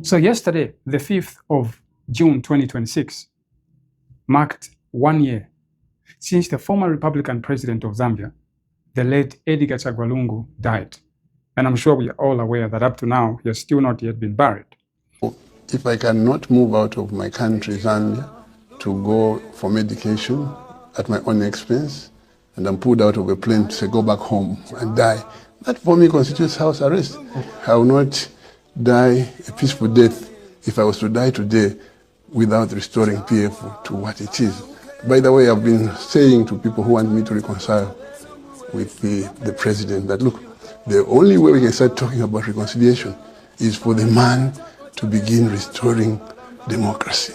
So yesterday, the 5th of June 2026, marked 1 year since the former Republican president of Zambia, the late Edgar Lungu, died. And I'm sure we are all aware that up to now, he has still not yet been buried. If I cannot move out of my country, Zambia, to go for medication at my own expense, and I'm pulled out of a plane to say, go back home and die, that for me constitutes house arrest. I will not die a peaceful death if I was to die today without restoring PF to what it is. By the way, I've been saying to people who want me to reconcile with the president that, look, the only way we can start talking about reconciliation is for the man to begin restoring democracy.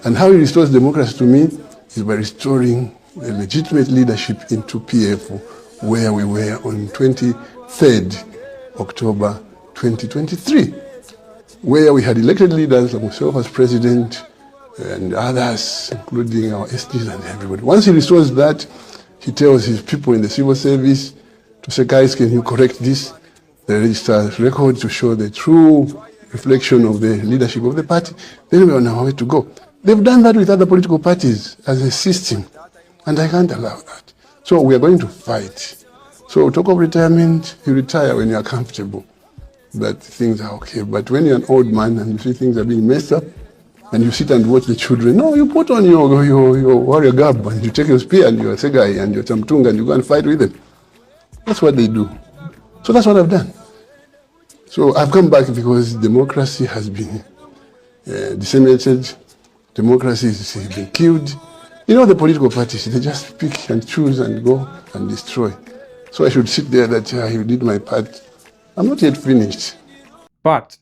And how he restores democracy to me is by restoring the legitimate leadership into PF where we were on 23rd October 2023, where we had elected leaders like myself as president and others, including our SGs and everybody. Once he restores that, he tells his people in the civil service to say, guys, can you correct this? The register record to show the true reflection of the leadership of the party. Then we're on our way to go. They've done that with other political parties as a system, and I can't allow that. So we are going to fight. So talk of retirement, you retire when you are comfortable, that things are okay. But when you're an old man and you see things are being messed up, and you sit and watch the children, no, you put on your warrior garb and you take your spear and your segai and your tamtunga and you go and fight with them. That's what they do. So that's what I've done. So I've come back because democracy has been disseminated. Democracy has been killed. You know, the political parties, they just pick and choose and go and destroy. So I should sit there that you did my part. I'm not yet finished. But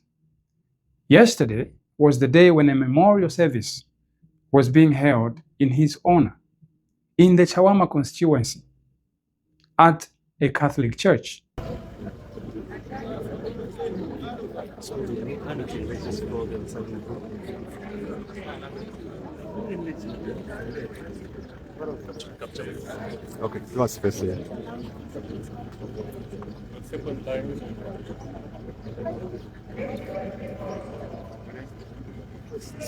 yesterday was the day when a memorial service was being held in his honor in the CHAWAMA constituency at a Catholic church. Okay, what's space here?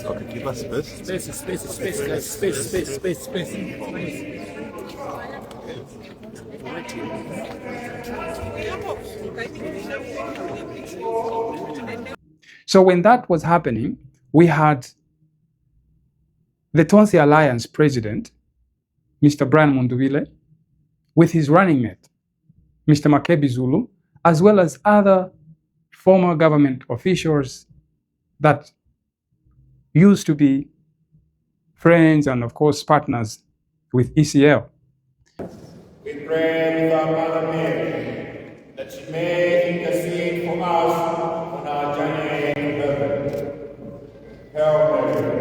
Okay, give us space. Space. So when that was happening, we had the Tonsi Alliance president, Mr. Brian MUNDUBILE, with his running mate, Mr. MAKEBI Zulu, as well as other former government officials that used to be friends and, of course, partners with ECL. We pray with our Mother Mary that she may intercede for us on our journey to heaven. Hail Mary.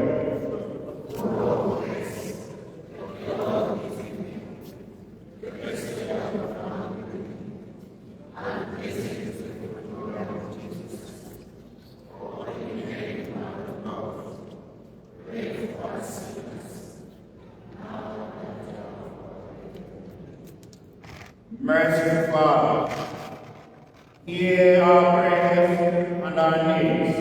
Merciful Father, hear our prayers and our needs.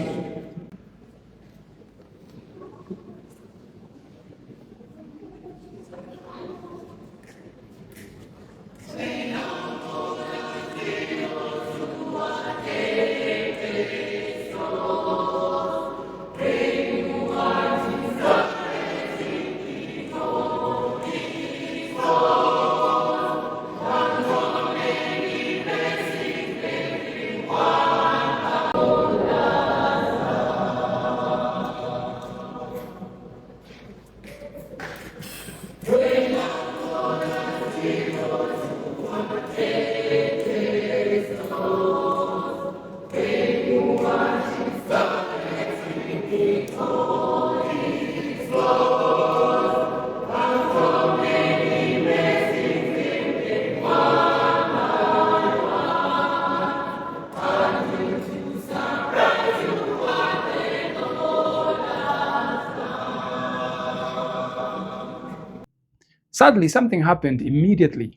Sadly, something happened immediately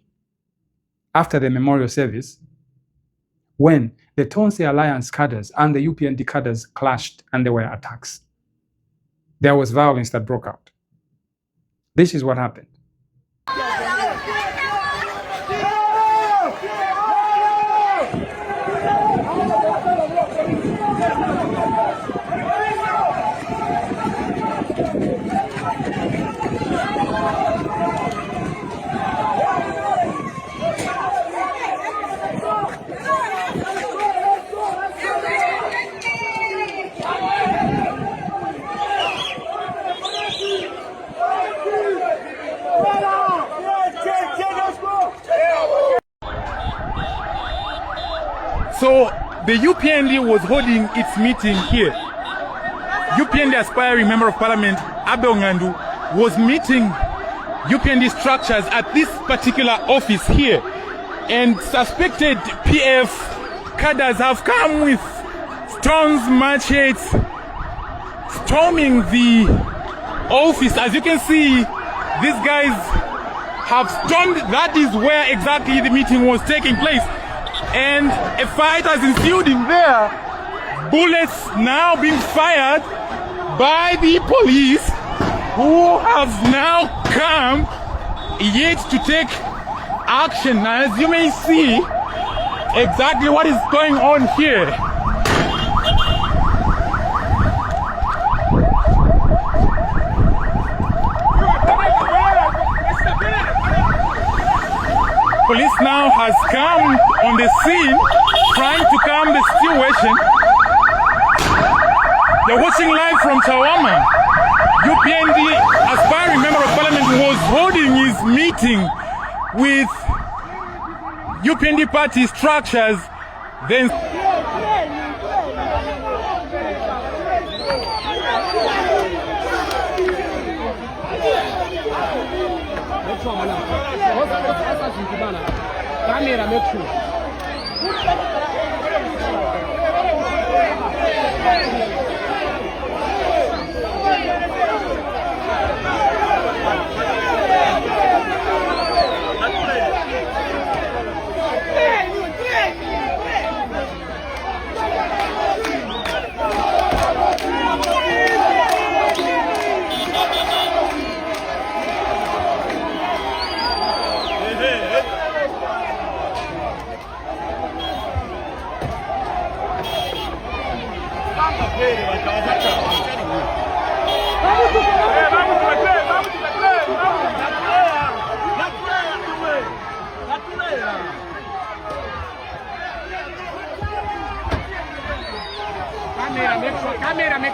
after the memorial service when the Tonse Alliance cadres and the UPND cadres clashed and there were attacks. There was violence that broke out. This is what happened. So the UPND was holding its meeting here. UPND aspiring Member of Parliament Abel Ngandu was meeting UPND structures at this particular office here, and suspected PF cadres have come with stones, machetes, storming the office. As you can see, these guys have stormed. That is where exactly the meeting was taking place. And a fight has ensued in there. Bullets now being fired by the police, who have now come yet to take action. As you may see exactly what is going on here. Police now has come on the scene, trying to calm the situation. You're watching live from CHAWAMA. UPND aspiring Member of Parliament was holding his meeting with UPND party structures. Then Camera, make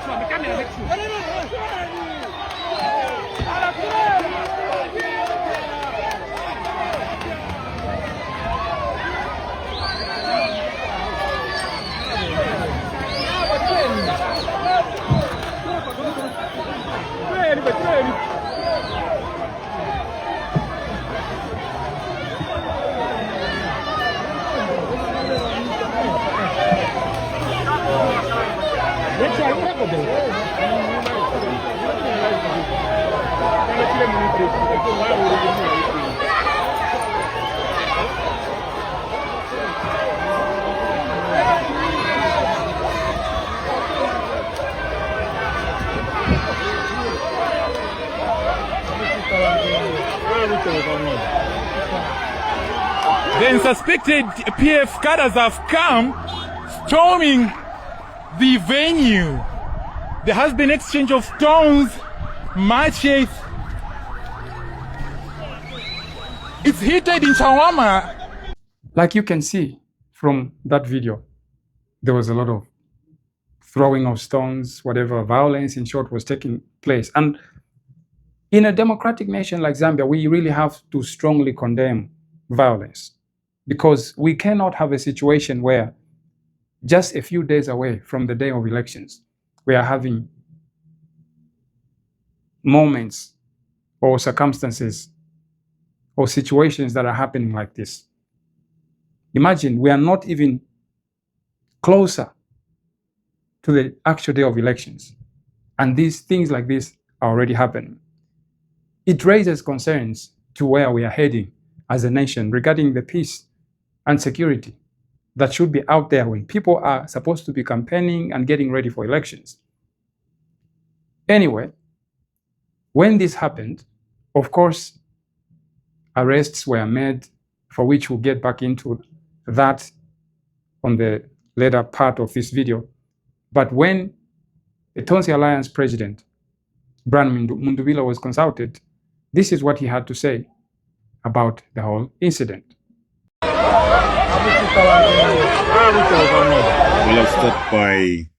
sure. Camera, make sure. Then suspected PF cadres have come storming the venue. There has been exchange of stones, machetes. It's heated in CHAWAMA. Like you can see from that video, there was a lot of throwing of stones, whatever, violence in short was taking place. And in a democratic nation like Zambia, we really have to strongly condemn violence, because we cannot have a situation where just a few days away from the day of elections, we are having moments or circumstances or situations that are happening like this. Imagine we are not even closer to the actual day of elections, and these things like this are already happening. It raises concerns to where we are heading as a nation regarding the peace and security, that should be out there when people are supposed to be campaigning and getting ready for elections. Anyway, when this happened, of course, arrests were made, for which we'll get back into that on the later part of this video. But when the Tonsi Alliance president, Brian Mundubile, was consulted, this is what he had to say about the whole incident. Well, I'll start by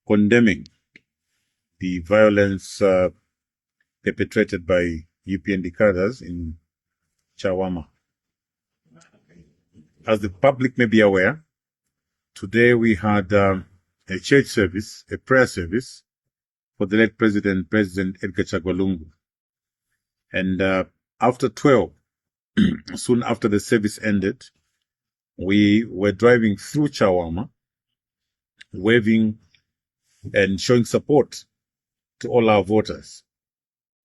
condemning the violence perpetrated by UPND cadres in CHAWAMA. As the public may be aware, today we had a church service, a prayer service for the late President Edgar Lungu'S. And after 12, soon after the service ended, we were driving through CHAWAMA, waving and showing support to all our voters,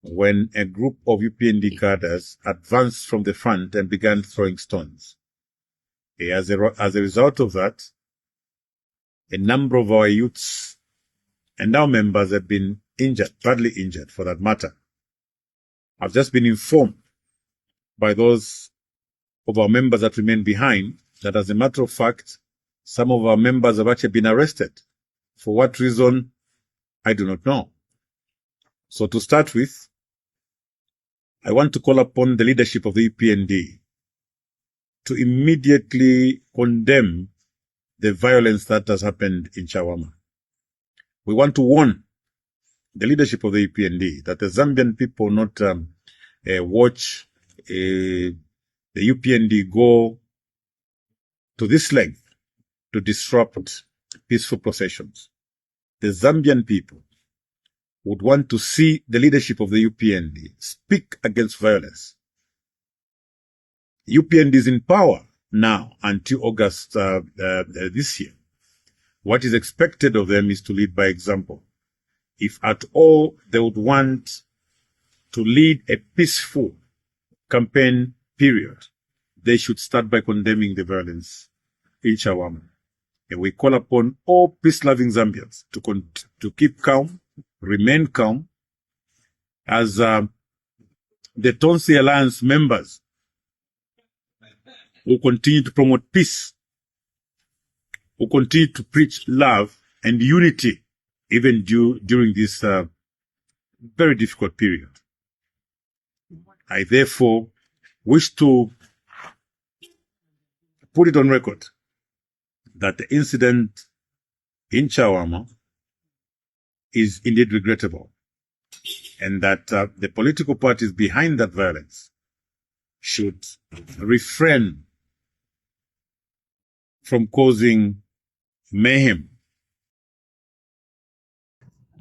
when a group of UPND cadres advanced from the front and began throwing stones. As a result of that, a number of our youths and our members have been injured, badly injured for that matter. I've just been informed by those of our members that remain behind that, as a matter of fact, some of our members have actually been arrested. For what reason, I do not know. So to start with, I want to call upon the leadership of the UPND to immediately condemn the violence that has happened in CHAWAMA. We want to warn the leadership of the UPND that the Zambian people not watch the UPND go to this length to disrupt peaceful processions. The Zambian people would want to see the leadership of the UPND speak against violence. UPND is in power now until August this year. What is expected of them is to lead by example. If at all they would want to lead a peaceful campaign period, they should start by condemning the violence in CHAWAMA. And we call upon all peace-loving Zambians to keep calm, remain calm, as the Tonsi Alliance members will continue to promote peace, will continue to preach love and unity, even during this very difficult period. I therefore wish to put it on record that the incident in CHAWAMA is indeed regrettable, and that the political parties behind that violence should refrain from causing mayhem.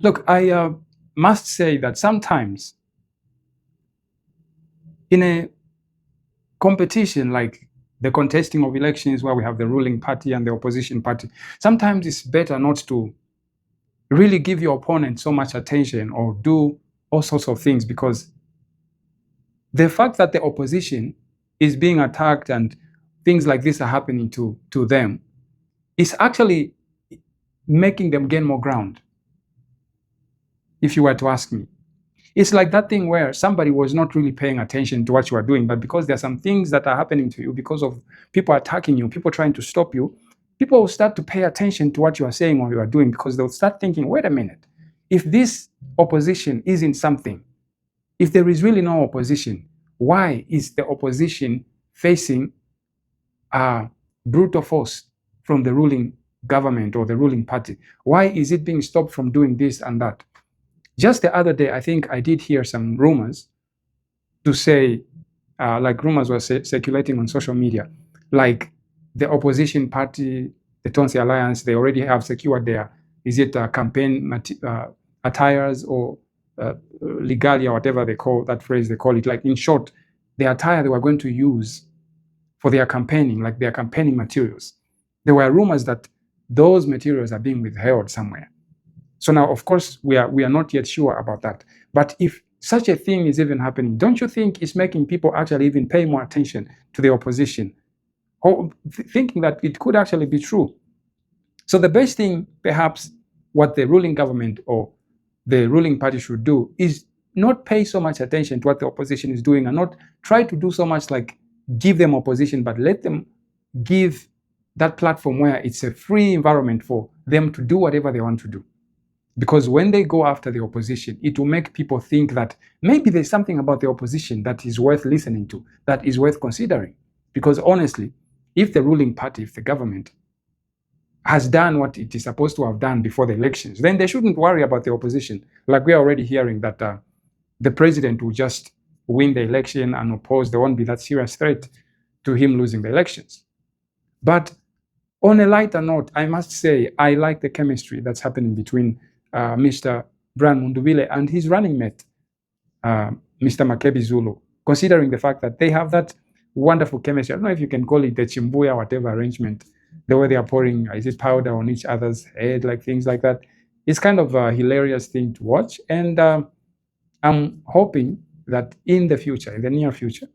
Look, I must say that sometimes in a competition like the contesting of elections, where we have the ruling party and the opposition party, sometimes it's better not to really give your opponent so much attention or do all sorts of things, because the fact that the opposition is being attacked and things like this are happening to them is actually making them gain more ground, if you were to ask me. It's like that thing where somebody was not really paying attention to what you are doing, but because there are some things that are happening to you, because of people attacking you, people trying to stop you, people will start to pay attention to what you are saying or you are doing, because they'll start thinking, wait a minute, if this opposition isn't something, if there is really no opposition, why is the opposition facing brutal force from the ruling government or the ruling party? Why is it being stopped from doing this and that? Just the other day, I think I did hear some rumors to say, like rumors were circulating on social media, like the opposition party, the Tonsi Alliance, they already have secured their, is it campaign attires or legalia, whatever they call that phrase, they call it. Like, in short, the attire they were going to use for their campaigning, like their campaigning materials. There were rumors that those materials are being withheld somewhere. So now, of course, we are not yet sure about that. But if such a thing is even happening, don't you think it's making people actually even pay more attention to the opposition thinking that it could actually be true. So the best thing, perhaps, what the ruling government or the ruling party should do is not pay so much attention to what the opposition is doing and not try to do so much like give them opposition, but let them give that platform where it's a free environment for them to do whatever they want to do. Because when they go after the opposition, it will make people think that maybe there's something about the opposition that is worth listening to, that is worth considering. Because honestly, if the ruling party, if the government has done what it is supposed to have done before the elections, then they shouldn't worry about the opposition. Like we are already hearing that the president will just win the election and oppose. There won't be that serious threat to him losing the elections. But on a lighter note, I must say, I like the chemistry that's happening between Mr. Brian Mundubile and his running mate, Mr. MAKEBI Zulu, considering the fact that they have that wonderful chemistry. I don't know if you can call it the chimbuya, whatever arrangement, the way they are pouring, is it powder on each other's head, like things like that. It's kind of a hilarious thing to watch. And I'm hoping that in the future, in the near future,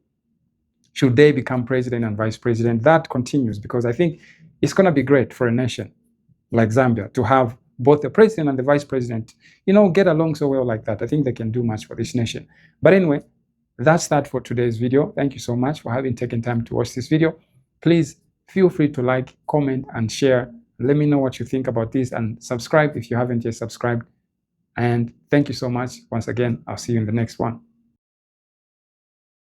should they become president and vice president, that continues, because I think it's going to be great for a nation like Zambia to have both the president and the vice president, get along so well like that. I think they can do much for this nation. But anyway, that's that for today's video. Thank you so much for having taken time to watch this video. Please feel free to like, comment, and share. Let me know what you think about this, and subscribe if you haven't yet subscribed. And thank you so much once again. I'll see you in the next one.